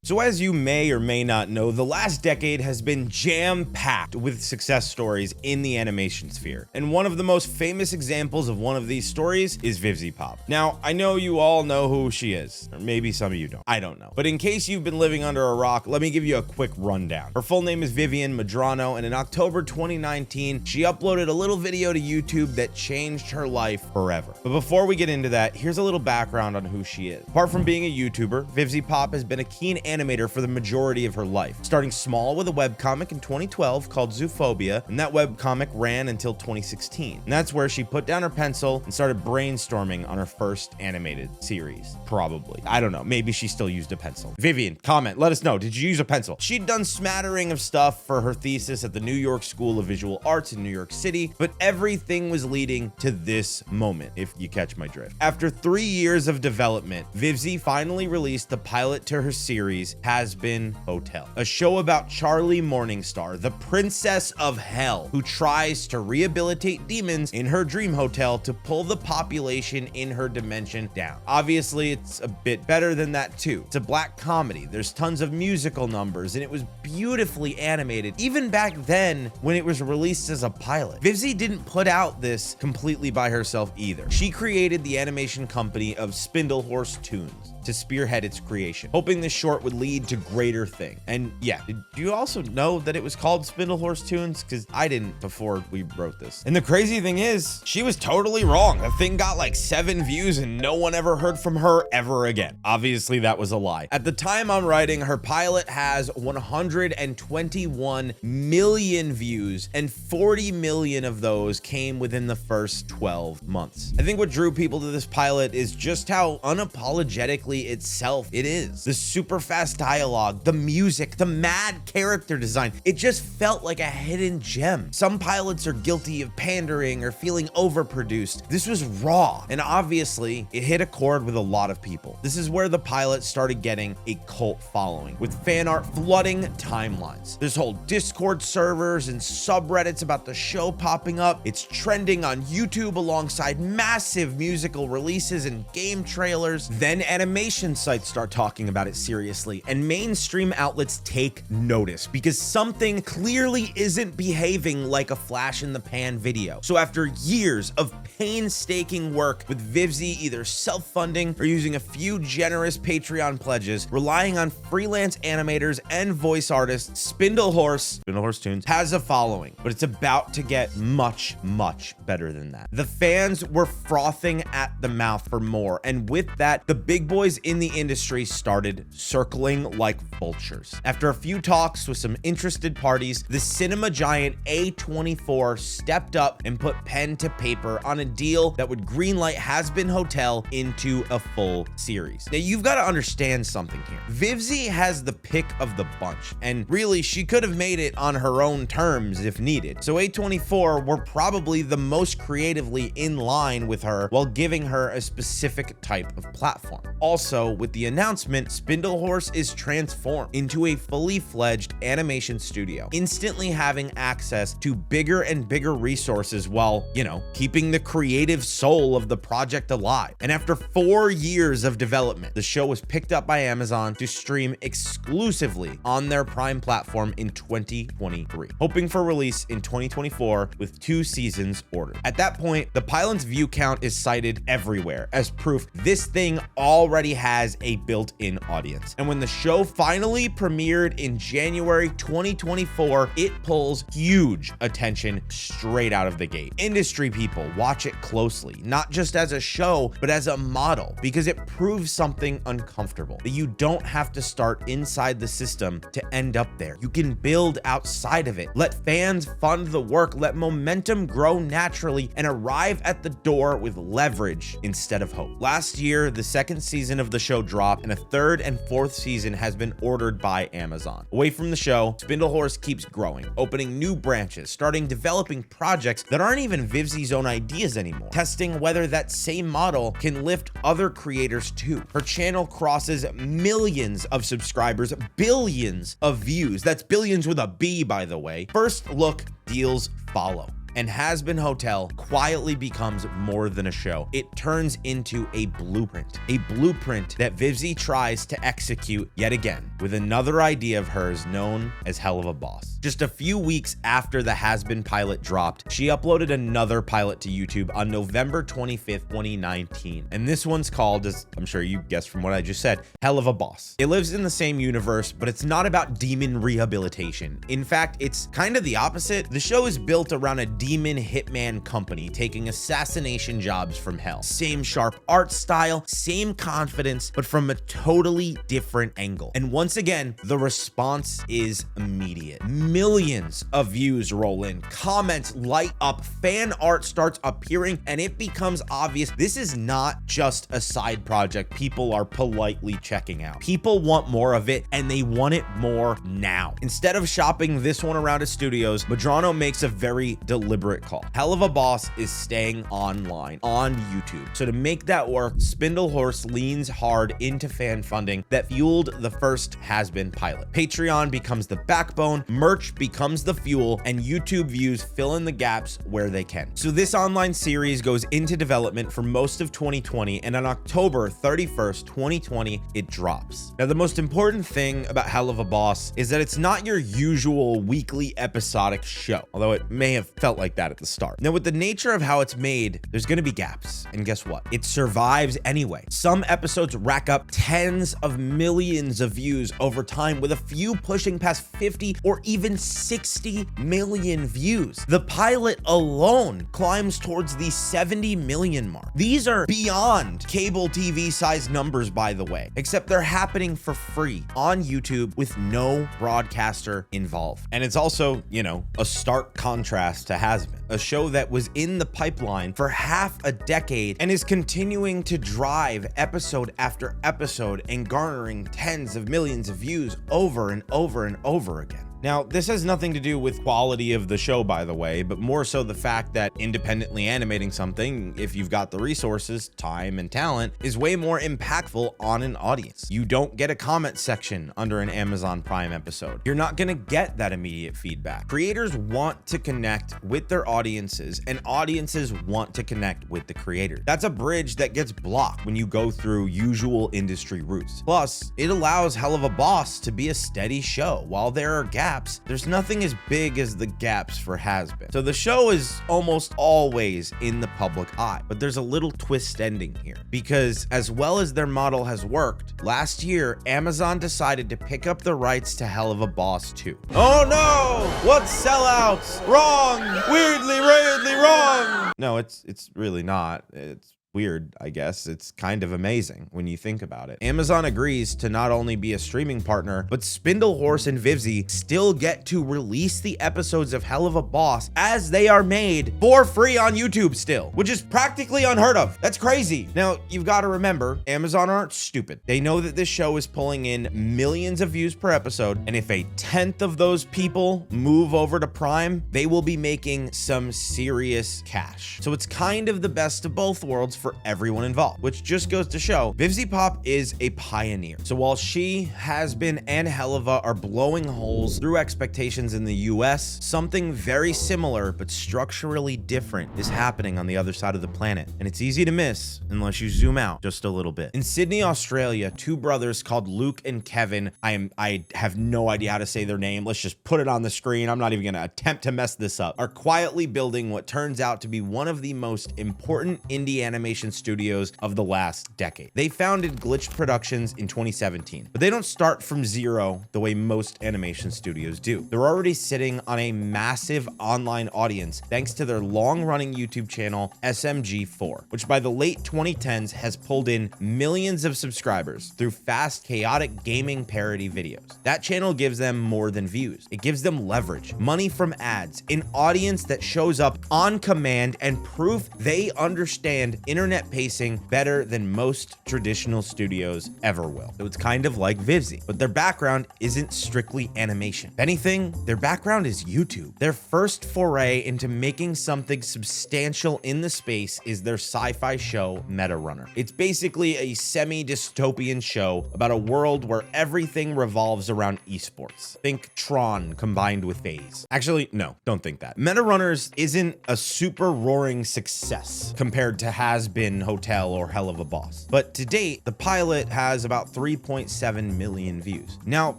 So as you may or may not know, the last decade has been jam-packed with success stories in the animation sphere. And one of the most famous examples of one of these stories is VivziePop. Now, I know you all know who she is, or maybe some of you don't. I don't know. But in case you've been living under a rock, let me give you a quick rundown. Her full name is Vivian Medrano, and in October 2019, she uploaded a little video to YouTube that changed her life forever. But before we get into that, here's a little background on who she is. Apart from being a YouTuber, VivziePop has been a keen animator for the majority of her life, starting small with a webcomic in 2012 called Zoophobia, and that webcomic ran until 2016. And that's where she put down her pencil and started brainstorming on her first animated series. Probably. I don't know. Maybe she still used a pencil. Vivian, comment. Let us know. Did you use a pencil? She'd done smattering of stuff for her thesis at the New York School of Visual Arts in New York City, but everything was leading to this moment, if you catch my drift. After 3 years of development, Vivzie finally released the pilot to her series, Hazbin Hotel, a show about Charlie Morningstar, the princess of hell, who tries to rehabilitate demons in her dream hotel to pull the population in her dimension down. Obviously, it's a bit better than that too. It's a black comedy. There's tons of musical numbers, and it was beautifully animated, even back then when it was released as a pilot. Vivzie didn't put out this completely by herself either. She created the animation company of Spindlehorse Toons to spearhead its creation, hoping this short would lead to greater things. And yeah, did you also know that it was called Spindlehorse Toons? Because I didn't before we wrote this. And the crazy thing is, she was totally wrong. The thing got like 7 views and no one ever heard from her ever again. Obviously, that was a lie. At the time I'm writing, her pilot has 121 million views, and 40 million of those came within the first 12 months. I think what drew people to this pilot is just how unapologetically itself it is. The super fast dialogue, the music, the mad character design. It just felt like a hidden gem. Some pilots are guilty of pandering or feeling overproduced. This was raw, and obviously it hit a chord with a lot of people. This is where the pilot started getting a cult following, with fan art flooding timelines. There's whole Discord servers and subreddits about the show popping up. It's trending on YouTube alongside massive musical releases and game trailers. Then animation sites start talking about it seriously, and mainstream outlets take notice because something clearly isn't behaving like a flash in the pan video. So after years of painstaking work, with Vivzie either self-funding or using a few generous Patreon pledges, relying on freelance animators and voice artists, Spindlehorse Toons has a following, but it's about to get much, much better than that. The fans were frothing at the mouth for more, and with that, the big boys in the industry started circling like vultures. After a few talks with some interested parties, the cinema giant A24 stepped up and put pen to paper on a deal that would greenlight Hazbin Hotel into a full series. Now, you've got to understand something here. Vivzie has the pick of the bunch, and really, she could have made it on her own terms if needed. So A24 were probably the most creatively in line with her while giving her a specific type of platform. Also, with the announcement, Spindlehorse is transformed into a fully fledged animation studio, instantly having access to bigger and bigger resources while, keeping the creative soul of the project alive. And after 4 years of development, the show was picked up by Amazon to stream exclusively on their Prime platform in 2023, hoping for release in 2024 with 2 seasons ordered. At that point, the pilot's view count is cited everywhere as proof this thing already has a built-in audience. And when the show finally premiered in January 2024, it pulls huge attention straight out of the gate. Industry people watch it closely, not just as a show, but as a model, because it proves something uncomfortable, that you don't have to start inside the system to end up there. You can build outside of it. Let fans fund the work, let momentum grow naturally, and arrive at the door with leverage instead of hope. Last year, the second season of the show dropped, and a 3rd and 4th season has been ordered by Amazon. Away from the show, Spindlehorse keeps growing, opening new branches, starting developing projects that aren't even Vivzie's own ideas anymore, testing whether that same model can lift other creators too. Her channel crosses millions of subscribers, billions of views. That's billions with a B, by the way. First look deals follow. and Hazbin Hotel quietly becomes more than a show. It turns into a blueprint that Vivzy tries to execute yet again with another idea of hers known as Helluva Boss. Just a few weeks after the Hazbin pilot dropped, she uploaded another pilot to YouTube on November 25th, 2019. And this one's called, as I'm sure you guessed from what I just said, Helluva Boss. It lives in the same universe, but it's not about demon rehabilitation. In fact, it's kind of the opposite. The show is built around a demon hitman company taking assassination jobs from hell. Same sharp art style, same confidence, but from a totally different angle. And once again, the response is immediate. Millions of views roll in, comments light up, fan art starts appearing, and it becomes obvious this is not just a side project people are politely checking out. People want more of it, and they want it more now. Instead of shopping this one around at studios, Madrano makes a very deliberate call. Helluva Boss is staying online on YouTube. So to make that work, Spindlehorse leans hard into fan funding that fueled the first Hazbin pilot. Patreon becomes the backbone, merch becomes the fuel, and YouTube views fill in the gaps where they can. So this online series goes into development for most of 2020, and on October 31st, 2020, it drops. Now, the most important thing about Helluva Boss is that it's not your usual weekly episodic show, although it may have felt like that at the start. Now, with the nature of how it's made, there's gonna be gaps, and guess what? It survives anyway. Some episodes rack up tens of millions of views over time, with a few pushing past 50 or even 60 million views. The pilot alone climbs towards the 70 million mark. These are beyond cable TV size numbers, by the way, except they're happening for free on YouTube with no broadcaster involved. And it's also, you know, a stark contrast to Hazbin, a show that was in the pipeline for half a decade and is continuing to drive episode after episode and garnering tens of millions of views over and over and over again. Now, this has nothing to do with quality of the show, by the way, but more so the fact that independently animating something, if you've got the resources, time, and talent, is way more impactful on an audience. You don't get a comment section under an Amazon Prime episode. You're not gonna get that immediate feedback. Creators want to connect with their audiences, and audiences want to connect with the creators. That's a bridge that gets blocked when you go through usual industry routes. Plus, it allows Helluva Boss to be a steady show. While there are gaps, there's nothing as big as the gaps for Hazbin. So the show is almost always in the public eye, but there's a little twist ending here, because as well as their model has worked, last year, Amazon decided to pick up the rights to Helluva Boss 2. Oh no! What sellouts? Wrong! Weirdly wrong! No, it's really not. It's weird, I guess. It's kind of amazing when you think about it. Amazon agrees to not only be a streaming partner, but Spindlehorse and Vivzy still get to release the episodes of Helluva Boss as they are made for free on YouTube still, which is practically unheard of. That's crazy. Now, you've got to remember, Amazon aren't stupid. They know that this show is pulling in millions of views per episode, and if a 10th of those people move over to Prime, they will be making some serious cash. So it's kind of the best of both worlds for everyone involved, which just goes to show Vivzy Pop is a pioneer. So while she, Hazbin, and Helluva are blowing holes through expectations in the US, something very similar but structurally different is happening on the other side of the planet, and it's easy to miss unless you zoom out just a little bit. In Sydney, Australia, two brothers called Luke and Kevin, I have no idea how to say their name, let's just put it on the screen, I'm not even gonna attempt to mess this up, are quietly building what turns out to be one of the most important indie animation studios of the last decade. They founded Glitch Productions in 2017, but they don't start from zero the way most animation studios do. They're already sitting on a massive online audience thanks to their long-running YouTube channel SMG4, which by the late 2010s has pulled in millions of subscribers through fast, chaotic gaming parody videos. That channel gives them more than views. It gives them leverage, money from ads, an audience that shows up on command, and proof they understand internet pacing better than most traditional studios ever will. So it's kind of like Vivzy, but their background isn't strictly animation. If anything, their background is YouTube. Their first foray into making something substantial in the space is their sci-fi show Meta Runner. It's basically a semi-dystopian show about a world where everything revolves around esports. Think Tron combined with FaZe. Actually, no, don't think that. Meta Runners isn't a super roaring success compared to Hazbin, Hotel, or Helluva Boss. But to date, the pilot has about 3.7 million views. Now,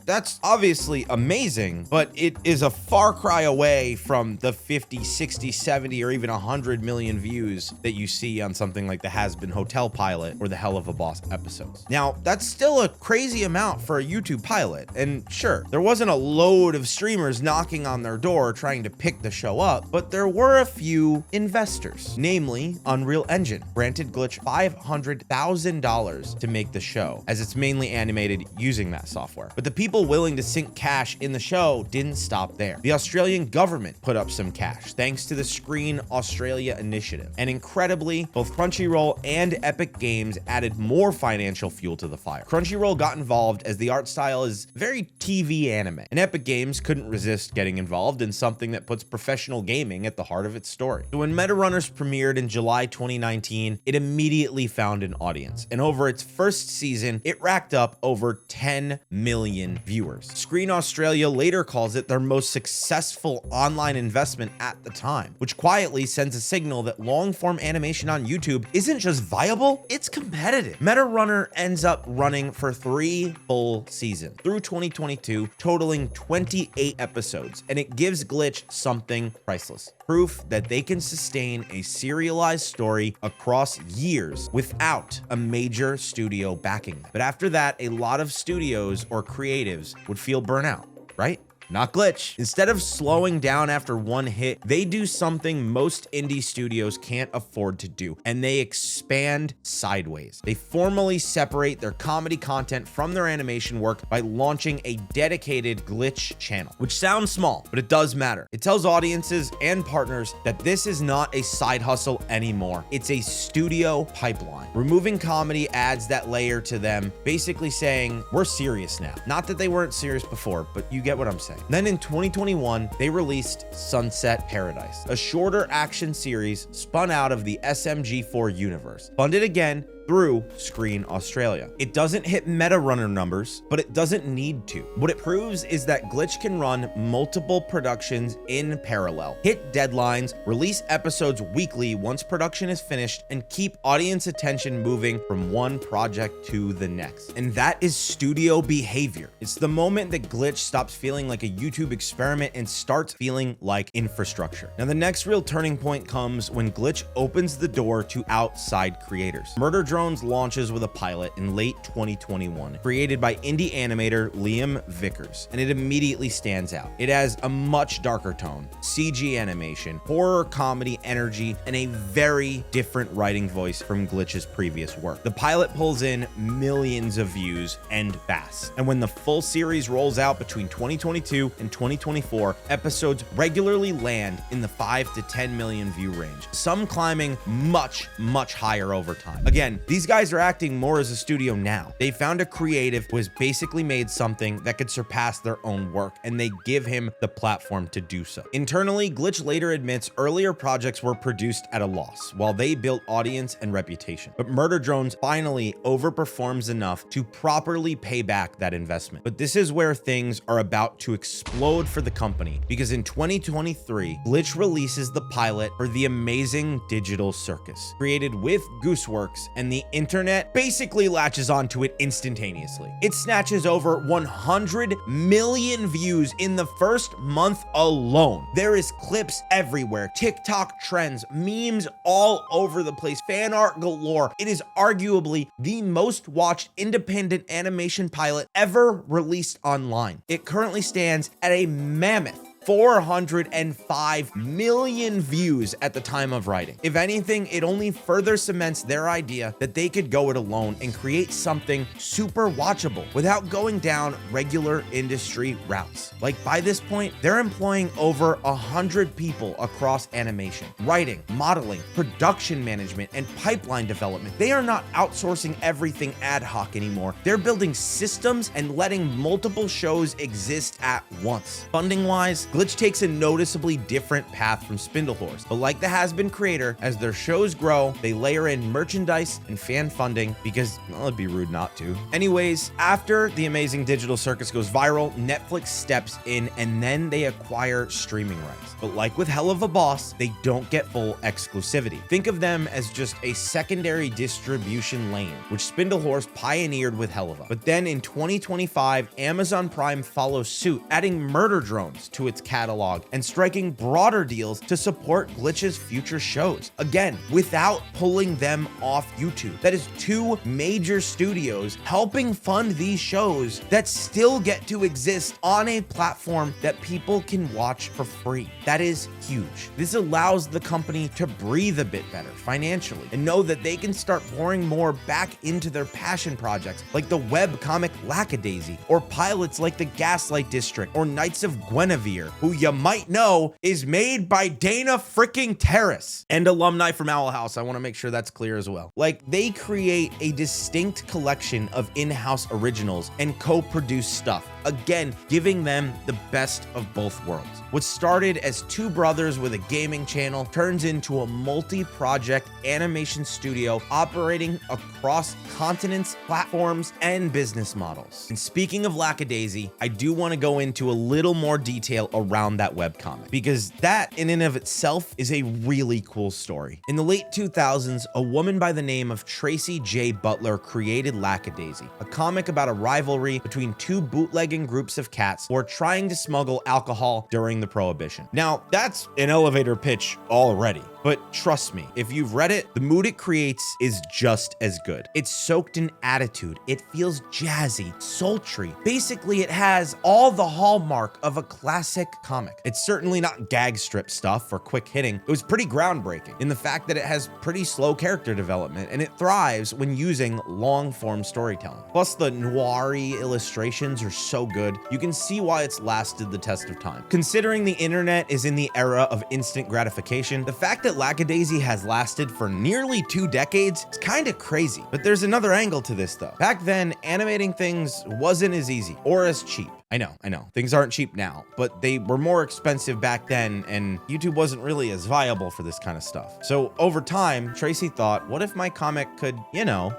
that's obviously amazing, but it is a far cry away from the 50, 60, 70, or even 100 million views that you see on something like the Hazbin Hotel pilot or the Helluva Boss episodes. Now, that's still a crazy amount for a YouTube pilot. And sure, there wasn't a load of streamers knocking on their door trying to pick the show up, but there were a few investors, namely Unreal Engine, granted Glitch $500,000 to make the show, as it's mainly animated using that software. But the people willing to sink cash in the show didn't stop there. The Australian government put up some cash thanks to the Screen Australia initiative. And incredibly, both Crunchyroll and Epic Games added more financial fuel to the fire. Crunchyroll got involved as the art style is very TV anime, and Epic Games couldn't resist getting involved in something that puts professional gaming at the heart of its story. So when Meta Runners premiered in July 2019, it immediately found an audience, and over its first season, it racked up over 10 million viewers. Screen Australia later calls it their most successful online investment at the time, which quietly sends a signal that long-form animation on YouTube isn't just viable, it's competitive. Meta Runner ends up running for 3 full seasons through 2022, totaling 28 episodes, and it gives Glitch something priceless. Proof that they can sustain a serialized story across years without a major studio backing them. But after that, a lot of studios or creatives would feel burnout, right? Not Glitch. Instead of slowing down after one hit, they do something most indie studios can't afford to do, and they expand sideways. They formally separate their comedy content from their animation work by launching a dedicated Glitch channel, which sounds small, but it does matter. It tells audiences and partners that this is not a side hustle anymore. It's a studio pipeline. Removing comedy adds that layer to them, basically saying, we're serious now. Not that they weren't serious before, but you get what I'm saying. Then in 2021, they released Sunset Paradise, a shorter action series spun out of the SMG4 universe, funded again through Screen Australia. It doesn't hit Meta Runner numbers, but it doesn't need to. What it proves is that Glitch can run multiple productions in parallel, hit deadlines, release episodes weekly once production is finished, and keep audience attention moving from one project to the next. And that is studio behavior. It's the moment that Glitch stops feeling like a YouTube experiment and starts feeling like infrastructure. Now, the next real turning point comes when Glitch opens the door to outside creators. Murder Drones launches with a pilot in late 2021, created by indie animator Liam Vickers, and it immediately stands out. It has a much darker tone, CG animation, horror comedy energy, and a very different writing voice from Glitch's previous work. The pilot pulls in millions of views and fast, and when the full series rolls out between 2022 and 2024, episodes regularly land in the 5 to 10 million view range, some climbing much higher over time. Again, these guys are acting more as a studio now. They found a creative who has basically made something that could surpass their own work, and they give him the platform to do so. Internally, Glitch later admits earlier projects were produced at a loss, while they built audience and reputation. But Murder Drones finally overperforms enough to properly pay back that investment. But this is where things are about to explode for the company, because in 2023, Glitch releases the pilot for The Amazing Digital Circus, created with Gooseworks, and the internet basically latches onto it instantaneously. It snatches over 100 million views in the first month alone. There is clips everywhere, TikTok trends, memes all over the place, fan art galore. It is arguably the most watched independent animation pilot ever released online. It currently stands at a mammoth 405 million views at the time of writing. If anything, it only further cements their idea that they could go it alone and create something super watchable without going down regular industry routes. Like, by this point, they're employing over 100 people across animation, writing, modeling, production management, and pipeline development. They are not outsourcing everything ad hoc anymore. They're building systems and letting multiple shows exist at once. Funding-wise, Glitch takes a noticeably different path from Spindlehorse, but like the Hazbin creator, as their shows grow, they layer in merchandise and fan funding because, well, it'd be rude not to. Anyways, after The Amazing Digital Circus goes viral, Netflix steps in and then they acquire streaming rights. But like with Helluva Boss, they don't get full exclusivity. Think of them as just a secondary distribution lane, which Spindlehorse pioneered with Helluva. But then in 2025, Amazon Prime follows suit, adding Murder Drones to its catalog and striking broader deals to support Glitch's future shows. Again, without pulling them off YouTube. That is two major studios helping fund these shows that still get to exist on a platform that people can watch for free. That is huge. This allows the company to breathe a bit better financially and know that they can start pouring more back into their passion projects like the web comic Lackadaisy, or pilots like the Gaslight District or Knights of Guinevere, who you might know is made by Dana freaking Terrace and alumni from Owl House. I want to make sure that's clear as well. Like, they create a distinct collection of in-house originals and co-produced stuff, again giving them the best of both worlds. What started as two brothers with a gaming channel turns into a multi-project animation studio operating across continents, platforms, and business models. And speaking of Lackadaisy, I do want to go into a little more detail around that webcomic, because that in and of itself is a really cool story. In the late 2000s, a woman by the name of Tracy J. Butler created Lackadaisy, a comic about a rivalry between two bootlegging groups of cats who are trying to smuggle alcohol during the Prohibition. Now, that's an elevator pitch already. But trust me, if you've read it, the mood it creates is just as good. It's soaked in attitude. It feels jazzy, sultry. Basically, it has all the hallmark of a classic comic. It's certainly not gag strip stuff or quick hitting. It was pretty groundbreaking in the fact that it has pretty slow character development and it thrives when using long-form storytelling. Plus, the noir-y illustrations are so good, you can see why it's lasted the test of time. Considering the internet is in the era of instant gratification, the fact that Lackadaisy has lasted for nearly 2 decades is kind of crazy. But there's another angle to this though. Back then, animating things wasn't as easy or as cheap. I know, things aren't cheap now, but they were more expensive back then, and YouTube wasn't really as viable for this kind of stuff. So over time, Tracy thought, what if my comic could,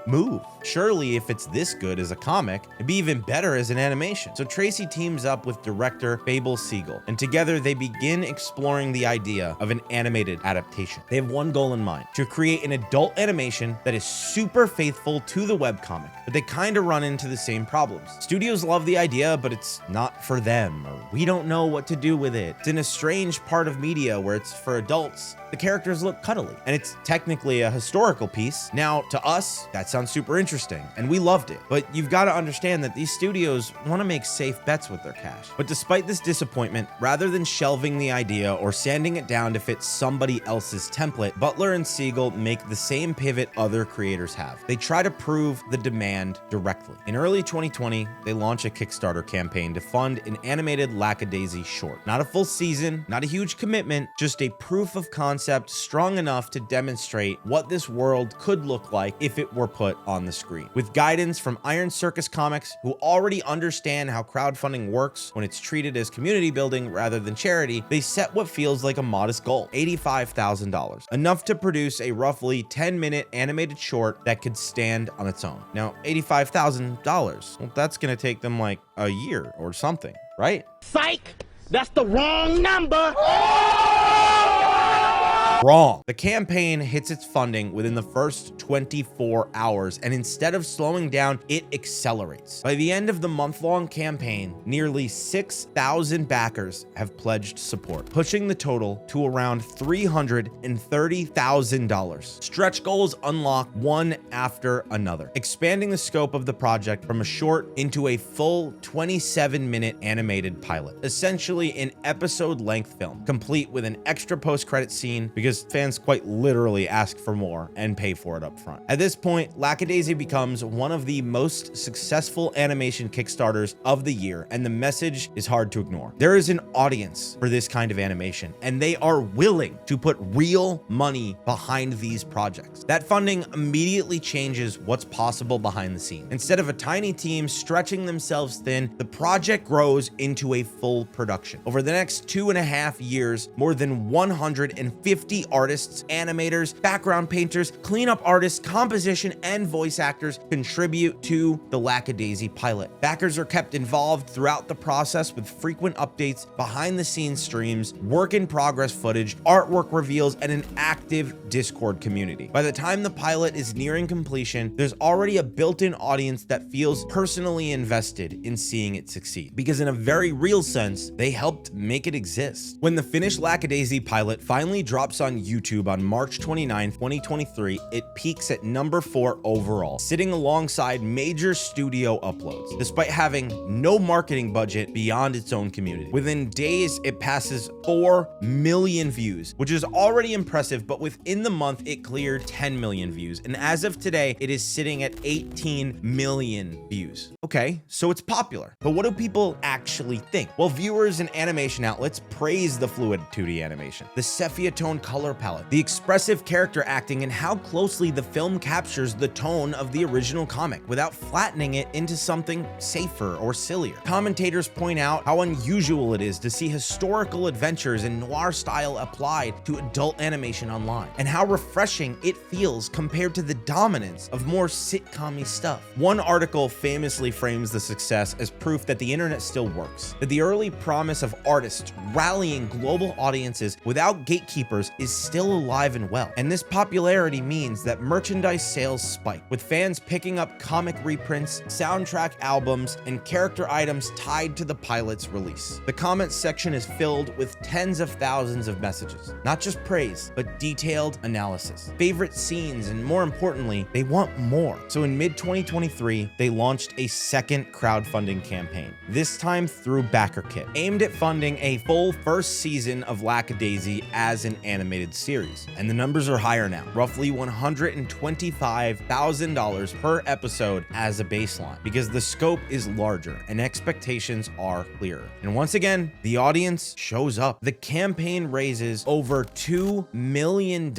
move? Surely if it's this good as a comic, it'd be even better as an animation. So Tracy teams up with director Fable Siegel, and together they begin exploring the idea of an animated adaptation. They have one goal in mind: to create an adult animation that is super faithful to the webcomic, but they kind of run into the same problems. Studios love the idea, but it's not for them, or we don't know what to do with it. It's in a strange part of media where it's for adults. The characters look cuddly, and it's technically a historical piece. Now, to us, that sounds super interesting, and we loved it. But you've got to understand that these studios want to make safe bets with their cash. But despite this disappointment, rather than shelving the idea or sanding it down to fit somebody else's template, Butler and Siegel make the same pivot other creators have. They try to prove the demand directly. In early 2020, they launch a Kickstarter campaign to fund an animated Lackadaisy short. Not a full season, not a huge commitment, just a proof of concept strong enough to demonstrate what this world could look like if it were put on the screen. With guidance from Iron Circus Comics, who already understand how crowdfunding works when it's treated as community building rather than charity, they set what feels like a modest goal: $85,000, enough to produce a roughly 10-minute animated short that could stand on its own. Now, $85,000, well, that's gonna take them like a year or something, right? Psych! That's the wrong number! Wrong. The campaign hits its funding within the first 24 hours, and instead of slowing down, it accelerates. By the end of the month-long campaign, nearly 6,000 backers have pledged support, pushing the total to around $330,000. Stretch goals unlock one after another, expanding the scope of the project from a short into a full 27-minute animated pilot, essentially an episode-length film, complete with an extra post-credit scene because fans quite literally ask for more and pay for it up front. At this point, Lackadaisy becomes one of the most successful animation Kickstarters of the year, and the message is hard to ignore. There is an audience for this kind of animation, and they are willing to put real money behind these projects. That funding immediately changes what's possible behind the scenes. Instead of a tiny team stretching themselves thin, the project grows into a full production. Over the next 2.5 years, more than 150 artists, animators, background painters, cleanup artists, composition, and voice actors contribute to the Lackadaisy pilot. Backers are kept involved throughout the process with frequent updates, behind-the-scenes streams, work-in-progress footage, artwork reveals, and an active Discord community. By the time the pilot is nearing completion, there's already a built-in audience that feels personally invested in seeing it succeed, because in a very real sense, they helped make it exist. When the finished Lackadaisy pilot finally drops on YouTube on March 29, 2023, it peaks at number 4 overall, sitting alongside major studio uploads, despite having no marketing budget beyond its own community. Within days, it passes 4 million views, which is already impressive, but within the month, it cleared 10 million views, and as of today, it is sitting at 18 million views. Okay, so it's popular, but what do people actually think? Well, viewers and animation outlets praise the fluid 2D animation, the sepia tone color palette, the expressive character acting, and how closely the film captures the tone of the original comic without flattening it into something safer or sillier. Commentators point out how unusual it is to see historical adventures in noir style applied to adult animation online, and how refreshing it feels compared to the dominance of more sitcom-y stuff. One article famously frames the success as proof that the internet still works, that the early promise of artists rallying global audiences without gatekeepers is still alive and well. And this popularity means that merchandise sales spike, with fans picking up comic reprints, soundtrack albums, and character items tied to the pilot's release. The comments section is filled with tens of thousands of messages, not just praise, but detailed analysis, favorite scenes, and more importantly, they want more. So in mid-2023, they launched a second crowdfunding campaign, this time through BackerKit, aimed at funding a full first season of Lackadaisy as an animated series. And the numbers are higher now, roughly $125,000 per episode as a baseline, because the scope is larger and expectations are clearer. And once again, the audience shows up. The campaign raises over $2 million,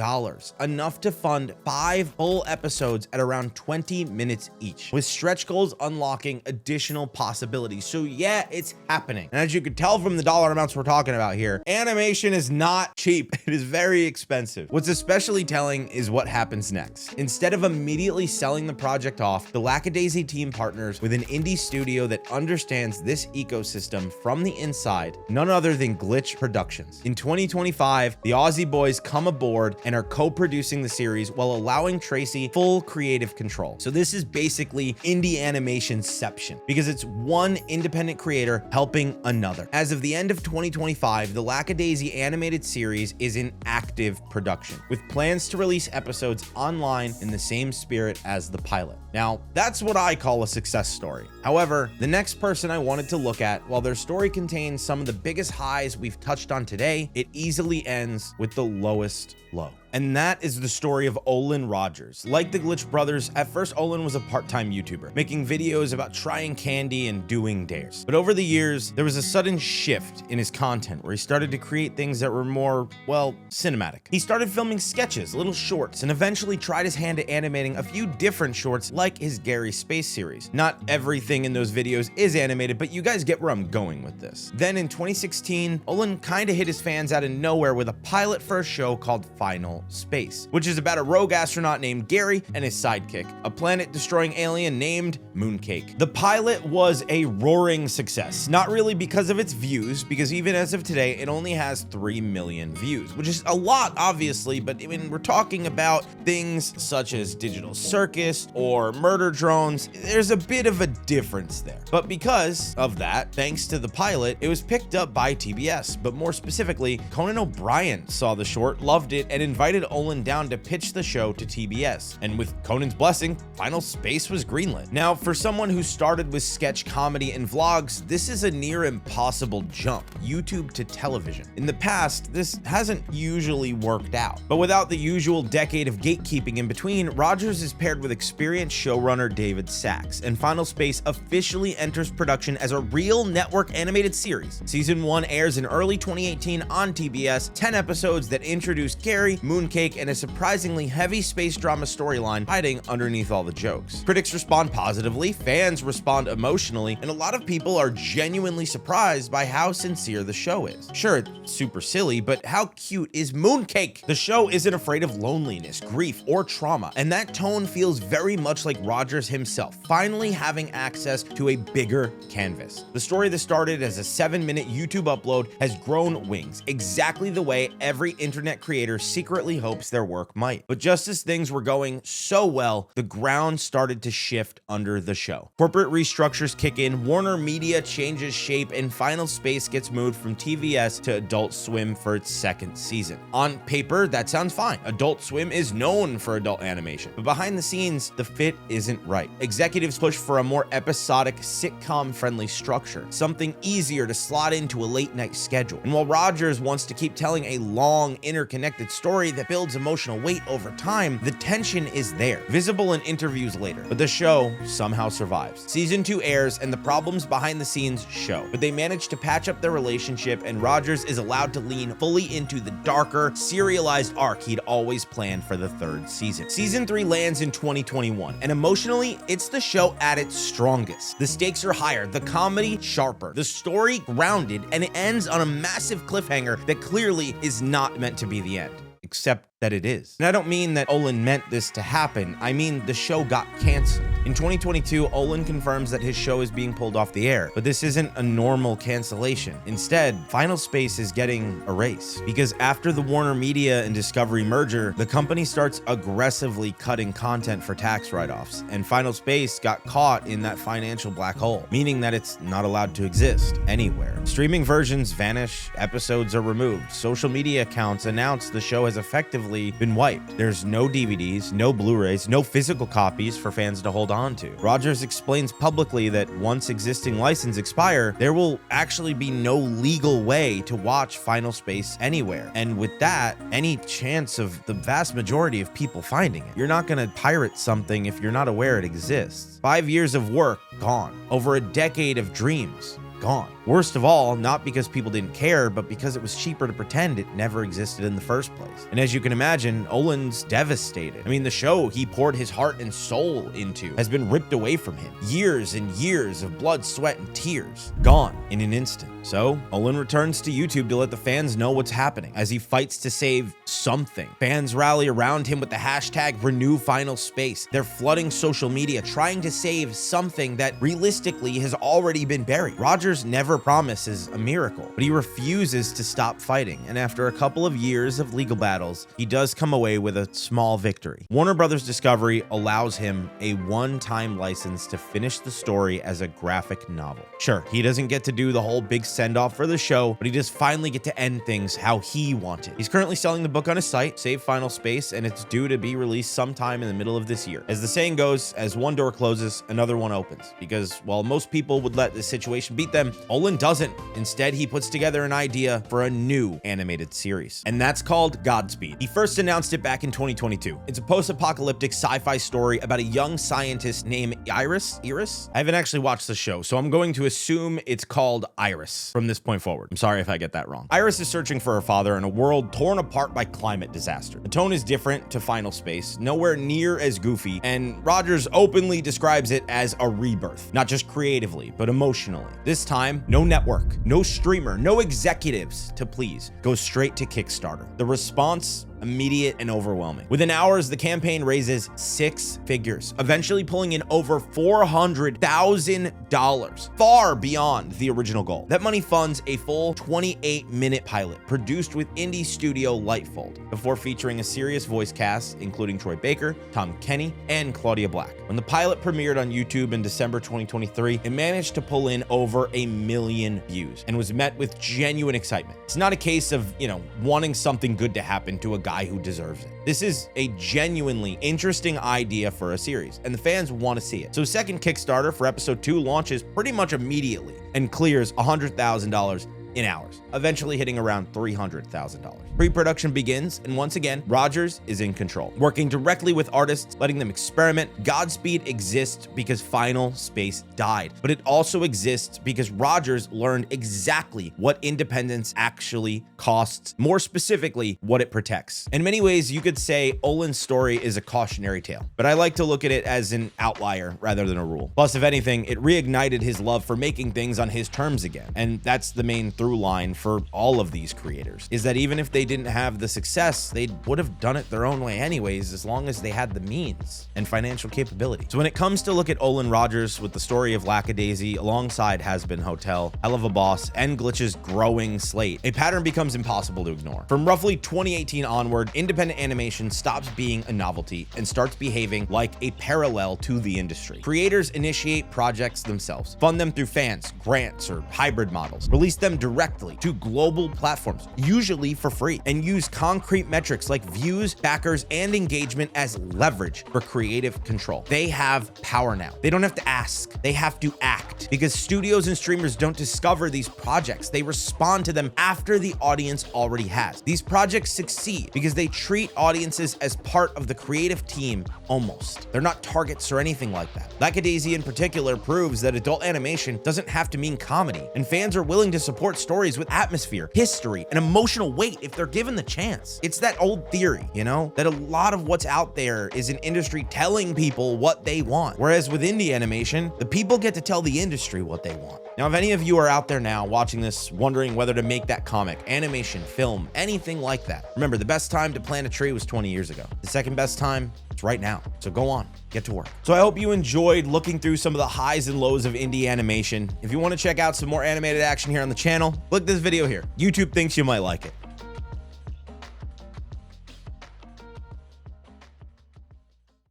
enough to fund 5 full episodes at around 20 minutes each, with stretch goals unlocking additional possibilities. So yeah, it's happening. And as you could tell from the dollar amounts we're talking about here, animation is not cheap. It is very expensive. What's especially telling is what happens next. Instead of immediately selling the project off, the Lackadaisy team partners with an indie studio that understands this ecosystem from the inside, none other than Glitch Productions. In 2025, the Aussie boys come aboard and are co-producing the series while allowing Tracy full creative control. So this is basically indie animationception, because it's one independent creator helping another. As of the end of 2025, the Lackadaisy animated series is in active production, with plans to release episodes online in the same spirit as the pilot. Now, that's what I call a success story. However, the next person I wanted to look at, while their story contains some of the biggest highs we've touched on today, it easily ends with the lowest low. And that is the story of Olin Rogers. Like the Glitch brothers, at first Olin was a part-time YouTuber, making videos about trying candy and doing dares. But over the years, there was a sudden shift in his content where he started to create things that were more, well, cinematic. He started filming sketches, little shorts, and eventually tried his hand at animating a few different shorts like his Gary Space series. Not everything in those videos is animated, but you guys get where I'm going with this. Then in 2016, Olin kinda hit his fans out of nowhere with a pilot for a show called Final Space, which is about a rogue astronaut named Gary and his sidekick, a planet-destroying alien named Mooncake. The pilot was a roaring success, not really because of its views, because even as of today, it only has 3 million views, which is a lot, obviously, but when we're talking about things such as Digital Circus or Murder Drones, there's a bit of a difference there. But because of that, thanks to the pilot, it was picked up by TBS, but more specifically, Conan O'Brien saw the short, loved it, and invited Olin down to pitch the show to TBS. And with Conan's blessing, Final Space was greenlit. Now, for someone who started with sketch comedy and vlogs, this is a near impossible jump, YouTube to television. In the past, this hasn't usually worked out. But without the usual decade of gatekeeping in between, Rogers is paired with experienced showrunner David Sachs, and Final Space officially enters production as a real network animated series. Season 1 airs in early 2018 on TBS, 10 episodes that introduce Gary, Mooncake, and a surprisingly heavy space drama storyline hiding underneath all the jokes. Critics respond positively, fans respond emotionally, and a lot of people are genuinely surprised by how sincere the show is. Sure, it's super silly, but how cute is Mooncake? The show isn't afraid of loneliness, grief, or trauma, and that tone feels very much like Rogers himself, finally having access to a bigger canvas. The story that started as a 7-minute YouTube upload has grown wings, exactly the way every internet creator secretly hopes their work might. But just as things were going so well, the ground started to shift under the show. Corporate restructures kick in, Warner Media changes shape, and Final Space gets moved from TVS to Adult Swim for its 2nd season. On paper, that sounds fine. Adult Swim is known for adult animation, but behind the scenes, the fit isn't right. Executives push for a more episodic, sitcom-friendly structure, something easier to slot into a late-night schedule. And while Rogers wants to keep telling a long, interconnected story that builds emotional weight over time, the tension is there, visible in interviews later. But the show somehow survives. Season 2 airs, and the problems behind the scenes show, but they manage to patch up their relationship, and Rogers is allowed to lean fully into the darker, serialized arc he'd always planned for the 3rd season. Season 3 lands in 2021, and emotionally, it's the show at its strongest. The stakes are higher, the comedy sharper, the story grounded, and it ends on a massive cliffhanger that clearly is not meant to be the end. Except that it is. And I don't mean that Olin meant this to happen, I mean the show got canceled. In 2022, Olin confirms that his show is being pulled off the air, but this isn't a normal cancellation. Instead, Final Space is getting erased, because after the Warner Media and Discovery merger, the company starts aggressively cutting content for tax write-offs, and Final Space got caught in that financial black hole, meaning that it's not allowed to exist anywhere. Streaming versions vanish, episodes are removed, social media accounts announce the show has effectively been wiped. There's no DVDs, no Blu-rays, no physical copies for fans to hold on to. Rogers explains publicly that once existing licenses expire, there will actually be no legal way to watch Final Space anywhere. And with that, any chance of the vast majority of people finding it. You're not gonna pirate something if you're not aware it exists. 5 years of work, gone. Over a decade of dreams, gone. Worst of all, not because people didn't care, but because it was cheaper to pretend it never existed in the first place. And as you can imagine, Olin's devastated. I mean, the show he poured his heart and soul into has been ripped away from him. Years and years of blood, sweat, and tears, gone in an instant. So, Olin returns to YouTube to let the fans know what's happening as he fights to save something. Fans rally around him with the hashtag #RenewFinalSpace. They're flooding social media, trying to save something that realistically has already been buried. Rogers never promises a miracle, but he refuses to stop fighting, and after a couple of years of legal battles, he does come away with a small victory. Warner Brothers Discovery allows him a one-time license to finish the story as a graphic novel. Sure, he doesn't get to do the whole big send-off for the show, but he does finally get to end things how he wanted. He's currently selling the book on his site, Save Final Space, and it's due to be released sometime in the middle of this year. As the saying goes, as one door closes, another one opens, because while most people would let this situation beat them, them, Olin doesn't. Instead, he puts together an idea for a new animated series, and that's called Godspeed. He first announced it back in 2022. It's a post-apocalyptic sci-fi story about a young scientist named Iris? I haven't actually watched the show, so I'm going to assume it's called Iris from this point forward. I'm sorry if I get that wrong. Iris is searching for her father in a world torn apart by climate disaster. The tone is different to Final Space, nowhere near as goofy, and Rogers openly describes it as a rebirth, not just creatively, but emotionally. This time, no network, no streamer, no executives to please. Goes straight to Kickstarter. The response, immediate and overwhelming. Within hours, the campaign raises 6 figures, eventually pulling in over $400,000, far beyond the original goal. That money funds a full 28-minute pilot produced with indie studio Lightfold, before featuring a serious voice cast, including Troy Baker, Tom Kenny, and Claudia Black. When the pilot premiered on YouTube in December 2023, it managed to pull in over 1 million views and was met with genuine excitement. It's not a case of, wanting something good to happen to a guy who deserves it. This is a genuinely interesting idea for a series, and the fans want to see it. So second Kickstarter for episode 2 launches pretty much immediately and clears $100,000 in hours, eventually hitting around $300,000. Pre-production begins, and once again, Rogers is in control, working directly with artists, letting them experiment. Godspeed exists because Final Space died, but it also exists because Rogers learned exactly what independence actually costs, more specifically, what it protects. In many ways, you could say Olin's story is a cautionary tale, but I like to look at it as an outlier rather than a rule. Plus, if anything, it reignited his love for making things on his terms again, and that's the main through line for all of these creators, is that even if they didn't have the success, they would have done it their own way anyways, as long as they had the means and financial capability. So when it comes to look at Olin Rogers with the story of Lackadaisy alongside Hazbin Hotel, Helluva Boss, and Glitch's growing slate, a pattern becomes impossible to ignore. From roughly 2018 onward, independent animation stops being a novelty and starts behaving like a parallel to the industry. Creators initiate projects themselves, fund them through fans, grants, or hybrid models, release them directly to global platforms, usually for free, and use concrete metrics like views, backers, and engagement as leverage for creative control. They have power now. They don't have to ask, they have to act, because studios and streamers don't discover these projects. They respond to them after the audience already has. These projects succeed because they treat audiences as part of the creative team almost. They're not targets or anything like that. Lackadaisy in particular proves that adult animation doesn't have to mean comedy, and fans are willing to support stories with atmosphere, history, and emotional weight if they're given the chance. It's that old theory, that a lot of what's out there is an industry telling people what they want. Whereas with indie animation, the people get to tell the industry what they want. Now, if any of you are out there now watching this, wondering whether to make that comic, animation, film, anything like that, remember, the best time to plant a tree was 20 years ago. The second best time, it's right now. So go on, get to work. So I hope you enjoyed looking through some of the highs and lows of indie animation. If you want to check out some more animated action here on the channel, click this video here. YouTube thinks you might like it.